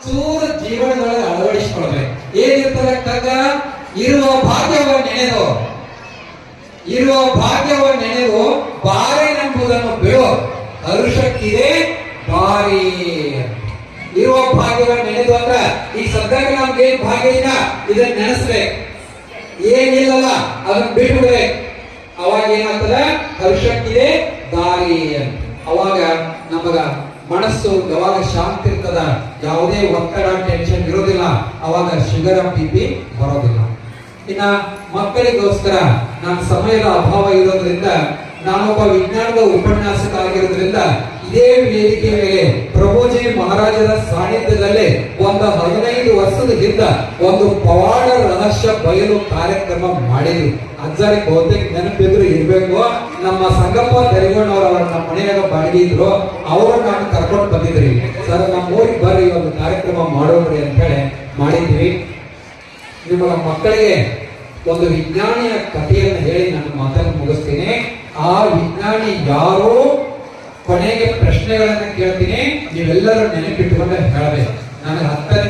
ಚೂರು ಜೀವನದೊಳಗೆ ಅಳವಡಿಸಿಕೊಳ್ಳಬೇಕು. ಏನಿರ್ತದೆ ಕಗ್ಗ ಇರುವ ಭಾಗ್ಯವನ್ನು ನೆನೆದು ಬಾರೇನೆಂಬುದನ್ನು ಬಿಡು ಹರುಷಕ್ಕಿದೆ ಬಾರಿ. ಇರುವ ಭಾಗ್ಯವನ್ನು ನೆನೆದು ಅಂದ್ರ ಈ ಸದ್ಯಾಗ ನಮ್ಗೆ ಏನ್ ಭಾಗ್ಯ ಇಲ್ಲ ಇದನ್ನ ನೆನೆಸ್ಬೇಕು, ಏನಿಲ್ಲಲ್ಲ ಅದನ್ನ ಬಿಟ್ಬಿಡ್ಬೇಕು. ಅವಾಗ ಏನಾಗ್ತದ ಹರುಷಕ್ಕಿದೆ ದಾರಿ. ಅವಾಗ ನಮಗ ಮನಸ್ಸು ಯಾವಾಗ ಶಾಂತಿ ಇರ್ತದ, ಯಾವುದೇ ಒತ್ತಡ ಟೆನ್ಷನ್ ಇರೋದಿಲ್ಲ, ಅವಾಗ ಶುಗರ್ BP ಬರೋದಿಲ್ಲ. ಇನ್ನ ಮಕ್ಕಳಿಗೋಸ್ಕರ ನನ್ನ ಸಮಯದ ಅಭಾವ ಇರೋದ್ರಿಂದ ನಾನೊಬ್ಬ ವಿಜ್ಞಾನದ ಉಪನ್ಯಾಸಕ ಆಗಿರೋದ್ರಿಂದ ಇದೇ ವೇದಿಕೆ ಮೇಲೆ ಪ್ರಭೋಜಿ ಮಹಾರಾಜರ ಸಾನ್ನಿಧ್ಯದಲ್ಲಿ ಒಂದು 15 ವರ್ಷದ ಹಿಂದ ಒಂದು ಪವಾಡ ರಹಸ್ಯ ಬಯಲು ಕಾರ್ಯಕ್ರಮ ಮಾಡಿದ್ರು. ಅಜ್ಜರಿಗೆ ಬಹುತೇಕ ನೆನಪಿದ್ರು ಇರ್ಬೇಕು. ನಮ್ಮ ಸಂಗಪ್ಪ ತೆರಿಗೋಣವ್ರು ನಮ್ಮ ಮನೆಯಾಗ ಬಾಡಿಗೆ ಇದ್ರು, ಅವರು ನಾನು ಕರ್ಕೊಂಡು ಬಂದಿದ್ರಿ. ಸರ್ ನಮ್ಮ ಊರಿಗೆ ಬರ್ರಿ ಒಂದು ಕಾರ್ಯಕ್ರಮ ಮಾಡೋದ್ರಿ ಅಂತ ಹೇಳಿ ಮಾಡಿದ್ವಿ. ನಿಮ್ಮ ಮಕ್ಕಳಿಗೆ ಒಂದು ವಿಜ್ಞಾನಿಯ ಕಥೆಯನ್ನು ಹೇಳಿ ನನ್ನ ಮಾತನ್ನು ಮುಗಿಸ್ತೀನಿ. ಆ ವಿಜ್ಞಾನಿ ಯಾರೋ ಕೊನೆಗೆ ಪ್ರಶ್ನೆಗಳನ್ನ ಕೇಳ್ತೀನಿ, ನೀವೆಲ್ಲರೂ ನೆನಪಿಟ್ಟುಕೊಂಡೆ ಹೇಳಬೇಕು. ನನಗೆ 10